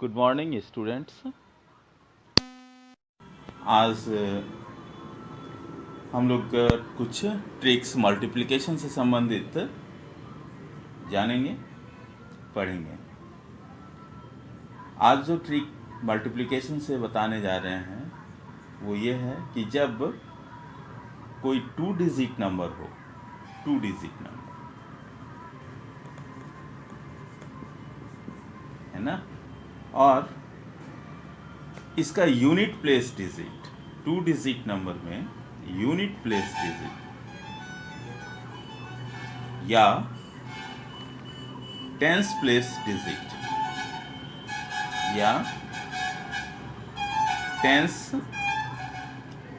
Good morning students. आज हम लोग कुछ ट्रिक्स मल्टीप्लिकेशन से संबंधित जानेंगे, पढ़ेंगे। आज जो ट्रिक मल्टीप्लिकेशन से बताने जा रहे हैं वो ये है कि जब कोई 2 डिजिट नंबर हो, 2 डिजिट नंबर है ना, और इसका unit place digit, 2 digit number में यूनिट प्लेस डिजिट या टेंस प्लेस डिजिट या टेंस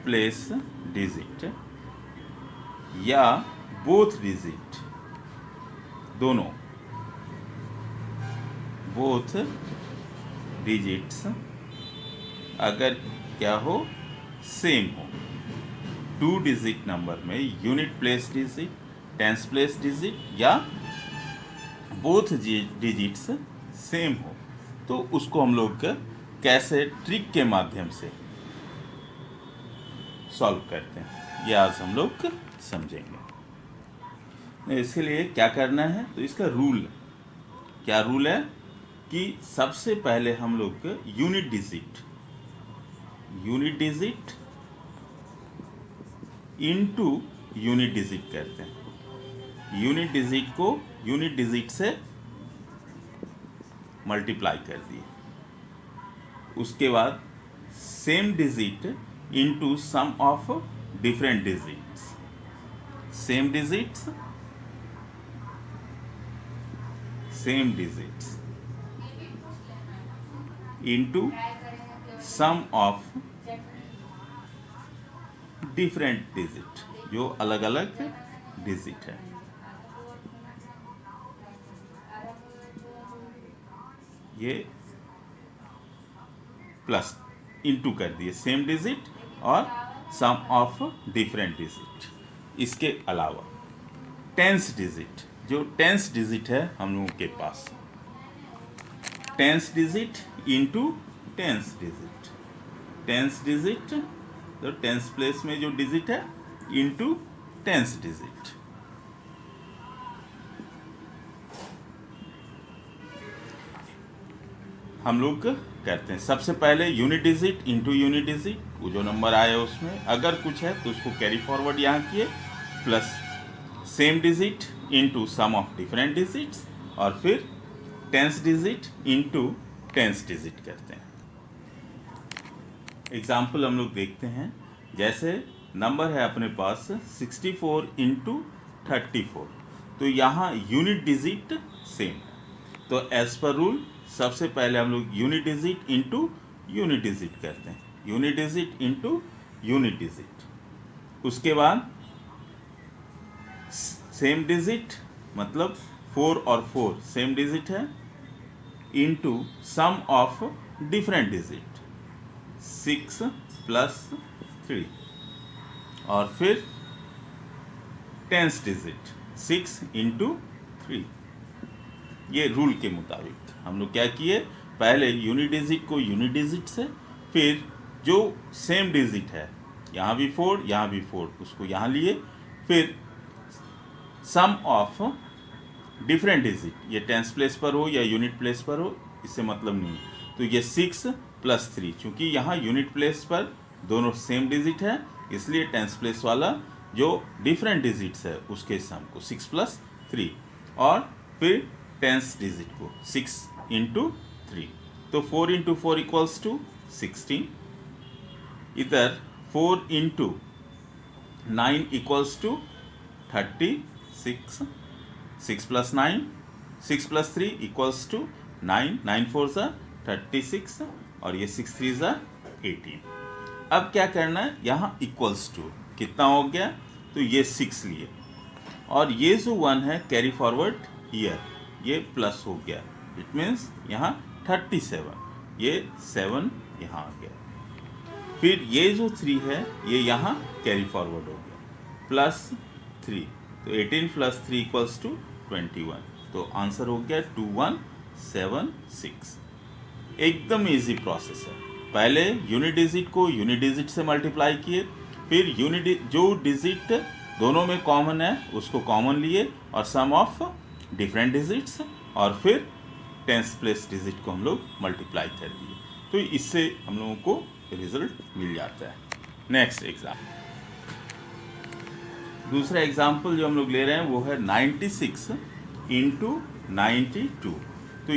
प्लेस डिजिट या बोथ डिजिट, दोनों, बोथ डिजिट्स अगर क्या हो, सेम हो, 2 डिजिट नंबर में unit place digit, tense place digit या बोथ डिजिट्स सेम हो, तो उसको हम लोग कैसे ट्रिक के माध्यम से सॉल्व करते हैं, ये आज हम लोग समझेंगे। इसके लिए क्या करना है, तो इसका रूल, क्या रूल है कि सबसे पहले हम लोग unit digit into unit digit करते हैं। यूनिट डिजिट को यूनिट डिजिट से मल्टीप्लाई कर दिए, उसके बाद same digit into sum of different digits, same digits into sum of different digit, जो अलग अलग डिजिट है। ये प्लस इनटू कर दिए सेम डिजिट और सम ऑफ डिफरेंट डिजिट। इसके अलावा टेंस डिजिट, जो टेंस डिजिट है हम लोगों के पास, tens digit into tens digit, tens digit तो टेंस प्लेस में जो डिजिट है इनटू टेंस डिजिट। हम लोग करते हैं सबसे पहले unit digit into unit digit, वो जो नंबर आया उसमें अगर कुछ है तो उसको कैरी फॉरवर्ड यहाँ किए, plus same digit into sum of different digits, और फिर tens digit into tens digit करते हैं। एग्जाम्पल हम लोग देखते हैं, जैसे नंबर है अपने पास 64 इंटू 34, तो यहाँ यूनिट डिजिट सेम है, तो एज पर रूल सबसे पहले हम लोग unit digit into unit digit करते हैं, unit digit into unit digit. उसके बाद सेम डिजिट, मतलब 4 और 4 सेम डिजिट है, into sum of different digit 6 plus 3, और फिर टेंस डिजिट 6 इंटू 3। ये रूल के मुताबिक हम लोग क्या किए, पहले यूनिट डिजिट को यूनिट डिजिट से, फिर जो सेम डिजिट है, यहाँ भी 4 यहाँ भी 4, उसको यहाँ लिए, फिर सम ऑफ डिफरेंट डिजिट, ये टेंस प्लेस पर हो या यूनिट प्लेस पर हो इससे मतलब नहीं, तो ये 6 प्लस 3, चूँकि यहाँ यूनिट प्लेस पर दोनों सेम डिजिट है, इसलिए टेंस प्लेस वाला जो डिफरेंट डिजिट्स है उसके सम को 6 प्लस 3, और फिर टेंस डिजिट को 6 इंटू 3, तो 4 इंटू 4 इक्वल्स टू 16, इधर 4 into 9 equals to 36, 6 plus 9, 6 plus 3 equals to 9, 9 4 ज़ा 36, और ये 6 3 ज़ा 18। अब क्या करना है, यहाँ इक्वल्स टू कितना हो गया, तो ये 6 लिए, और ये जो 1 है कैरी फॉरवर्ड हियर, ये प्लस हो गया, इट मीन्स यहाँ 37, ये 7 यहाँ आ गया, फिर ये जो 3 है ये यहाँ कैरी फॉरवर्ड हो गया, प्लस 3, तो 18 प्लस 3 इक्वल्स टू 21, तो आंसर हो गया 2176। एकदम इजी प्रोसेस है। पहले यूनिट डिजिट को यूनिट डिजिट से मल्टीप्लाई किए, फिर जो डिजिट दोनों में कॉमन है उसको कॉमन लिए और सम ऑफ डिफरेंट डिजिट्स, और फिर टेंस प्लेस डिजिट को हम लोग मल्टीप्लाई कर दिए। तो इससे हम लोगों को रिजल्ट मिल जाता है। नेक्स्ट एग्जाम्पल, दूसरा एग्जाम्पल जो हम लोग ले रहे हैं वो है 96 इंटू 92। तो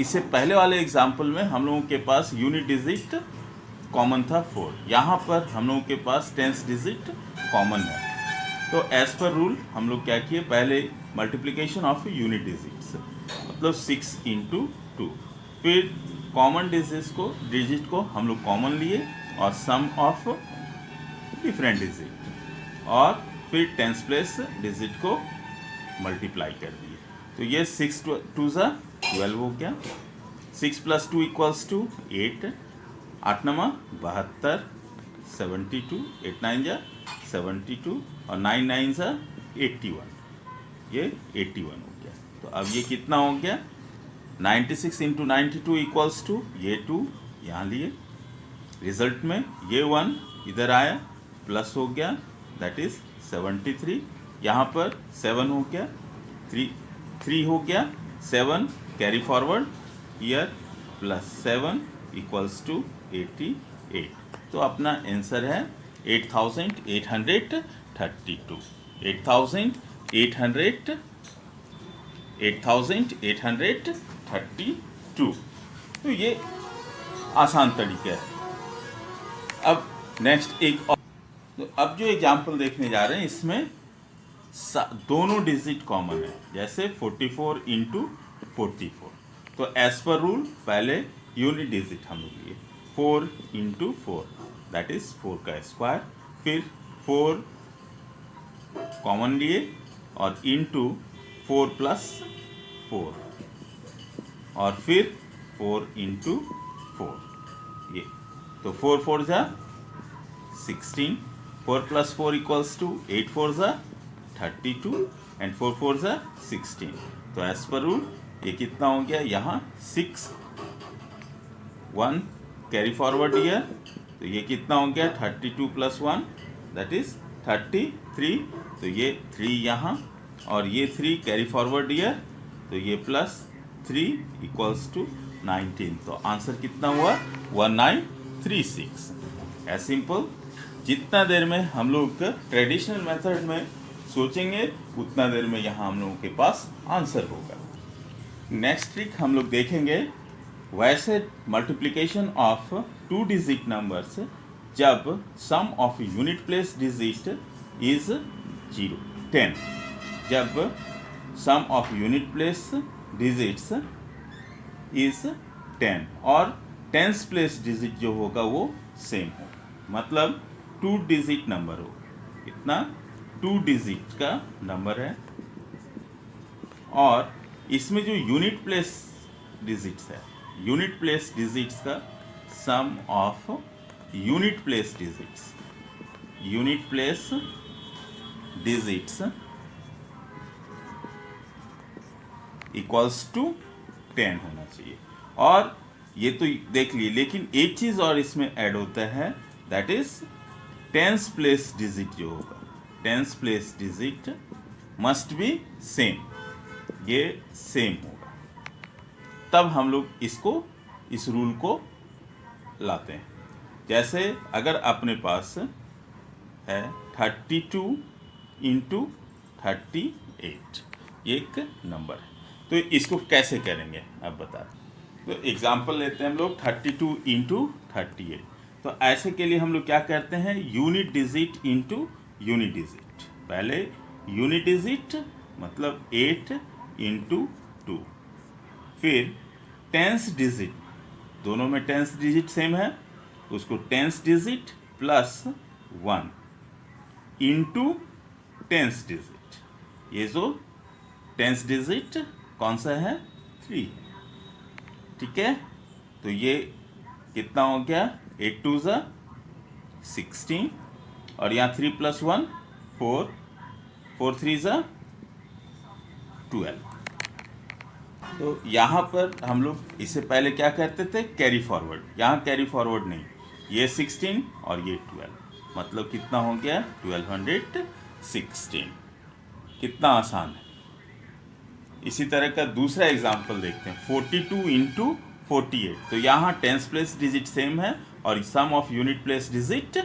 इससे पहले वाले एग्जाम्पल में हम लोगों के पास यूनिट डिजिट कॉमन था 4, यहाँ पर हम लोगों के पास टेंस डिजिट कॉमन है। तो एज पर रूल हम लोग क्या किए, पहले मल्टीप्लिकेशन ऑफ यूनिट डिजिट्स, मतलब 6 इंटू 2, फिर कॉमन डिजिट को हम लोग कॉमन लिए और सम ऑफ डिफरेंट डिजिट, और फिर टेंस प्लेस डिजिट को मल्टीप्लाई कर दिए। तो ये 6 2 ज़ा 12 हो गया, 6 + 2 = 8, 8 9 72, 72, 8 9 ज़ा 72 और 9 9 ज़ा 81, ये 81 हो गया। तो अब ये कितना हो गया, 96 इंटू 92 = ये 2 यहाँ लिए, रिजल्ट में ये 1 इधर आया, प्लस हो गया, दैट इज 73, यहाँ पर 7 हो गया, 3 हो गया, 7 कैरी फॉरवर्ड ईयर, +7 = 88। तो अपना आंसर है 8832, 8832। तो ये आसान तरीका है। अब नेक्स्ट एक और, तो अब जो एग्जाम्पल देखने जा रहे हैं इसमें दोनों डिजिट कॉमन है, जैसे 44 इंटू 44। तो एज पर रूल पहले यूनिट डिजिट हम लोग लिए 4 इंटू 4, दैट इज 4 का स्क्वायर, फिर 4 कॉमन लिए और इंटू 4 + 4, और फिर 4 इंटू 4, ये तो 4 4 ज़ा 16, 4 + 4 = 8 4 ज़ा 32 एंड 4 4 ज़ा 16। तो एज पर रूल ये कितना हो गया, यहाँ 6 1 कैरी फॉरवर्ड ईयर, तो ये कितना हो गया 32 + 1 दैट इज 33। तो ये 3 यहाँ और ये 3 कैरी फॉरवर्ड ईयर, तो ये +3 = 19। तो आंसर कितना हुआ 1936। एज सिंपल, जितना देर में हम लोग ट्रेडिशनल मेथड में सोचेंगे उतना देर में यहाँ हम लोगों के पास आंसर होगा। नेक्स्ट ट्रिक हम लोग देखेंगे, वैसे मल्टीप्लिकेशन ऑफ 2 डिजिट नंबर्स जब sum of unit place digit is 10, जब sum of unit place digits is 10 और टेंस प्लेस डिजिट जो होगा वो सेम हो, मतलब 2 डिजिट नंबर हो, इतना 2 डिजिट का नंबर है, और इसमें जो यूनिट प्लेस डिजिट्स है, यूनिट प्लेस डिजिट्स का sum of unit place digits, unit place digits = 10 होना चाहिए। और ये तो देख लिए, लेकिन एक चीज़ और इसमें ऐड होता है, that is tense place digit जो होगा, tens place digit must be same, ये सेम होगा, तब हम लोग इस रूल को लाते हैं। जैसे अगर अपने पास है 32 इंटू 38 एक नंबर है, तो इसको कैसे करेंगे अब बता। तो एग्जाम्पल लेते हैं हम लोग 32 इंटू 38। तो ऐसे के लिए हम लोग क्या करते हैं, unit digit into unit digit, पहले यूनिट डिजिट मतलब 8 इंटू 2, फिर टेंस डिजिट, दोनों में टेंस डिजिट सेम है, उसको tens digit +1 into tens digit, ये जो टेंस डिजिट कौन सा है 3, ठीक है। तो ये कितना हो गया 8 2 ज़ा 16 और यहाँ 3 + 1 4, 4 3 ज़ा 12। तो यहाँ पर हम लोग इससे पहले क्या करते थे, कैरी फॉरवर्ड। यहाँ कैरी फॉरवर्ड नहीं, ये 16 और ये 12, मतलब कितना हो गया 1216। कितना आसान है। इसी तरह का दूसरा एग्जाम्पल देखते हैं, 42 इंटू 48। तो यहाँ टेंस प्लेस डिजिट सेम है और सम ऑफ यूनिट प्लेस डिजिट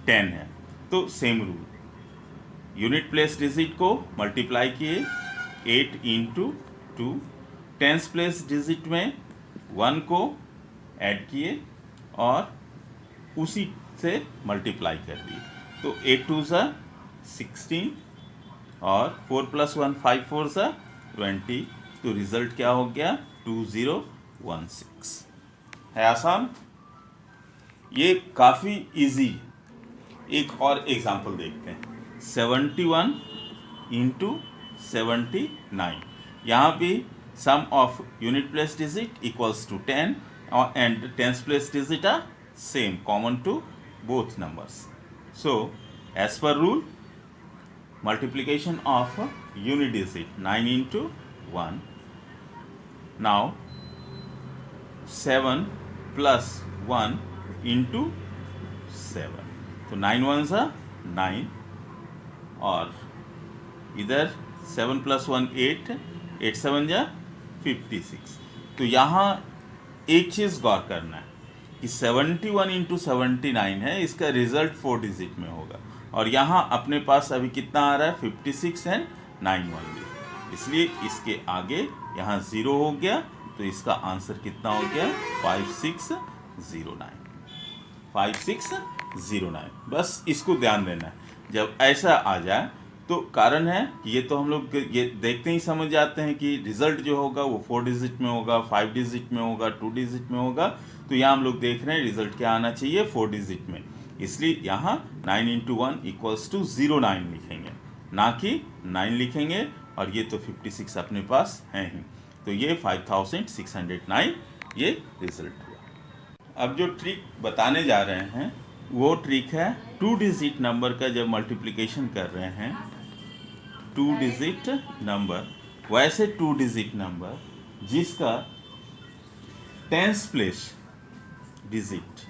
10 है। तो same rule, unit place digit को मल्टीप्लाई किए 8 इंटू 2, टेंस प्लेस डिजिट में 1 को ऐड किए और उसी से मल्टीप्लाई कर दिए। तो 8 2 ज़ा 16 और 4 + 1 5 4 ज़ा 20। तो रिजल्ट क्या हो गया 2016। है आसान, ये काफ़ी इजी। एक और एग्जांपल देखते हैं, 71 इंटू 79। यहाँ भी sum of unit place digit equals to 10 and tens place digit are same, common to both numbers. So as per rule, multiplication of unit digit 9 into 1. Now 7 plus 1 into 7, तो 9 1s are 9 और इधर 7 + 1 8, 8 7 जा 56। तो यहाँ एक चीज़ गौर करना है कि 71 इंटू 79 है, इसका रिजल्ट 4 डिजिट में होगा और यहाँ अपने पास अभी कितना आ रहा है 56 एंड 9 ओनली, इसलिए इसके आगे यहाँ 0 हो गया। तो इसका आंसर कितना हो गया 5609। 5609, बस इसको ध्यान देना है। जब ऐसा आ जाए तो कारण है कि ये तो हम लोग ये देखते ही समझ जाते हैं कि रिजल्ट जो होगा वो 4 डिजिट में होगा, 5 डिजिट में होगा, 2 डिजिट में होगा। तो यहाँ हम लोग देख रहे हैं रिजल्ट क्या आना चाहिए 4 डिजिट में, इसलिए यहाँ 9 इंटू 1 इक्वल्स टू 09 लिखेंगे, ना कि 9 लिखेंगे। और ये तो 56 अपने पास है ही, तो ये 5609 ये रिजल्ट हुआ। अब जो ट्रिक बताने जा रहे हैं वो ट्रिक है 2 डिजिट नंबर का जब मल्टीप्लिकेशन कर रहे हैं, 2 डिजिट नंबर, वैसे 2 डिजिट नंबर जिसका tens place digit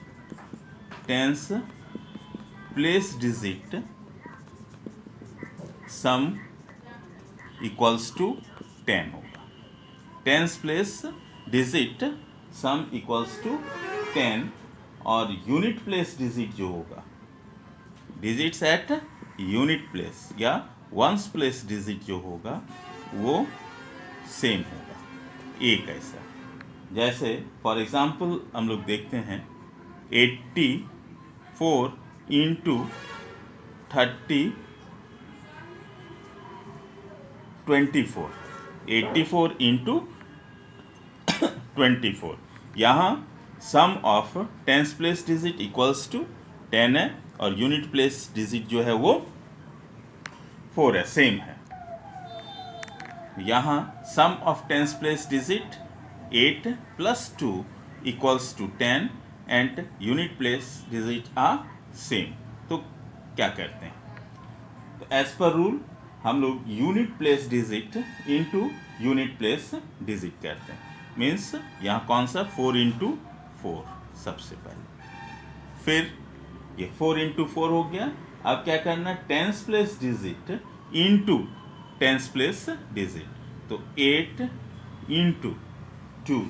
sum equals to 10 होगा। Tens place digit sum equals to 10 और यूनिट प्लेस डिजिट जो होगा, डिजिट्स एट यूनिट प्लेस या वंस प्लेस डिजिट जो होगा वो सेम होगा। एक ऐसा, जैसे फॉर एग्जांपल हम लोग देखते हैं 84 इंटू 30 24, 84 इंटू 24। यहाँ sum of tens place digit equals to 10 है और यूनिट प्लेस डिजिट जो है वो 4 है, सेम है। यहाँ sum of tens place digit 8 + 2 equals to 10 and unit place digit are same. तो क्या करते हैं, तो एज पर रूल हम लोग unit place digit into unit place digit करते हैं। मीन्स यहाँ कौन सा 4 इंटू 4 सबसे पहले, फिर ये 4 इंटू 4 हो गया। अब क्या करना है tense place digit into tens place digit, तो 8 इंटू 2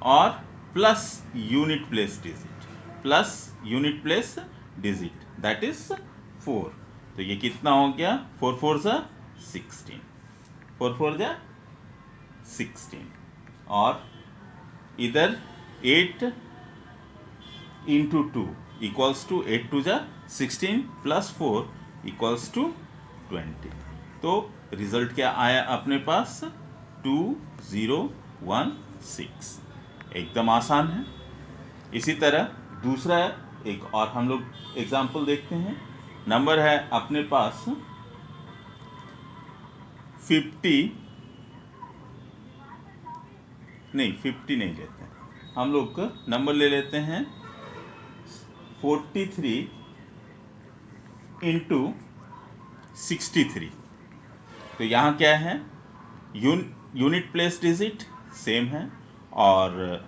और plus unit place digit that is 4। तो ये कितना हो गया 4 4 ज़ा 16, 4 4 ज़ा 16 और इधर 8 इंटू 2 इक्वल्स टू 8 2 ज़ा 16 + 4 इक्वल्स टू 20। तो रिजल्ट क्या आया अपने पास 2016। एकदम आसान है। इसी तरह दूसरा एक और हम लोग एग्जाम्पल देखते हैं। नंबर है अपने पास 50 नहीं लेते हैं हम लोग, नंबर ले लेते हैं 43 इंटू 63। तो यहाँ क्या है यूनिट प्लेस डिजिट सेम है और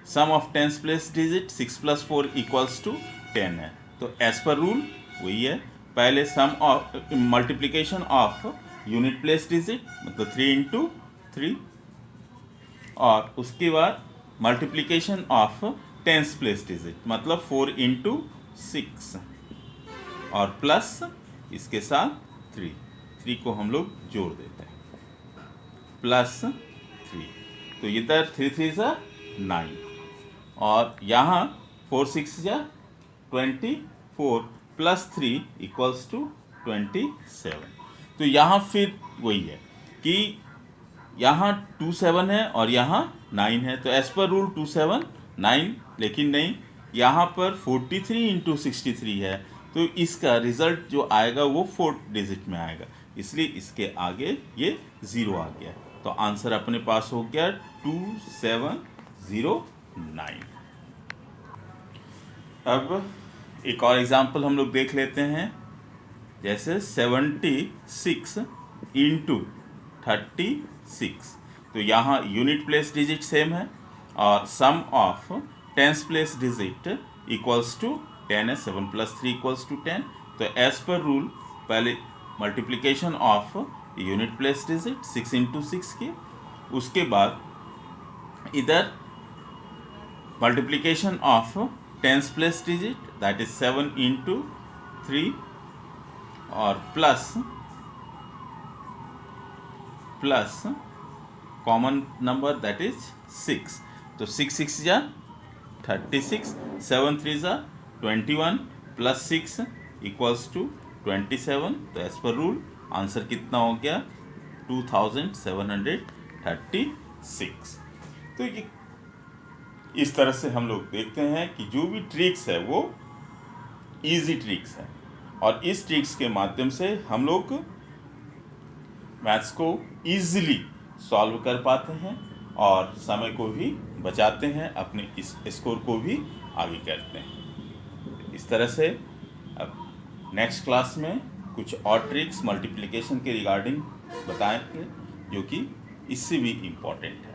सम ऑफ टेंस प्लेस डिजिट 6 + 4 = 10 है। तो एज पर रूल वही है, पहले sum of multiplication of unit place digit मतलब 3 × 3 और उसके बाद multiplication of tens place digit मतलब 4 × 6 और प्लस इसके साथ 3 को हम लोग जोड़ देते हैं +3। तो इधर 3 × 3 = 9 और यहाँ 4 × 6 = 24 +3 = 27। तो यहाँ फिर वही है कि यहाँ 2 7 है और यहाँ 9 है, तो एज पर रूल 2 7 9, लेकिन नहीं, यहाँ पर 43 × 63 है, तो इसका रिजल्ट जो आएगा वो 4 डिजिट में आएगा, इसलिए इसके आगे ये 0 आ गया। तो आंसर अपने पास हो गया 2709। अब एक और एग्जाम्पल हम लोग देख लेते हैं, जैसे 76 × 36। तो यहाँ यूनिट प्लेस डिजिट सेम है और सम ऑफ टेंस प्लेस डिजिट = 10 है, 7 + 3 = 10। तो एज पर रूल पहले multiplication of unit place digit 6 × 6 की, उसके बाद इधर multiplication of tens place digit that is 7 × 3 और plus common number that is 6। तो 6 × 6 = 36, 7 × 3 = 21 + 6 = 27। तो एज पर रूल आंसर कितना हो गया 2736। तो ये इस तरह से हम लोग देखते हैं कि जो भी ट्रिक्स है वो इजी ट्रिक्स है और इस ट्रिक्स के माध्यम से हम लोग मैथ्स को इजीली सॉल्व कर पाते हैं और समय को भी बचाते हैं, अपने इस स्कोर को भी आगे करते हैं। इस तरह से अब नेक्स्ट क्लास में कुछ और ट्रिक्स मल्टीप्लिकेशन के रिगार्डिंग बताएंगे जो कि इससे भी इम्पोर्टेंट है।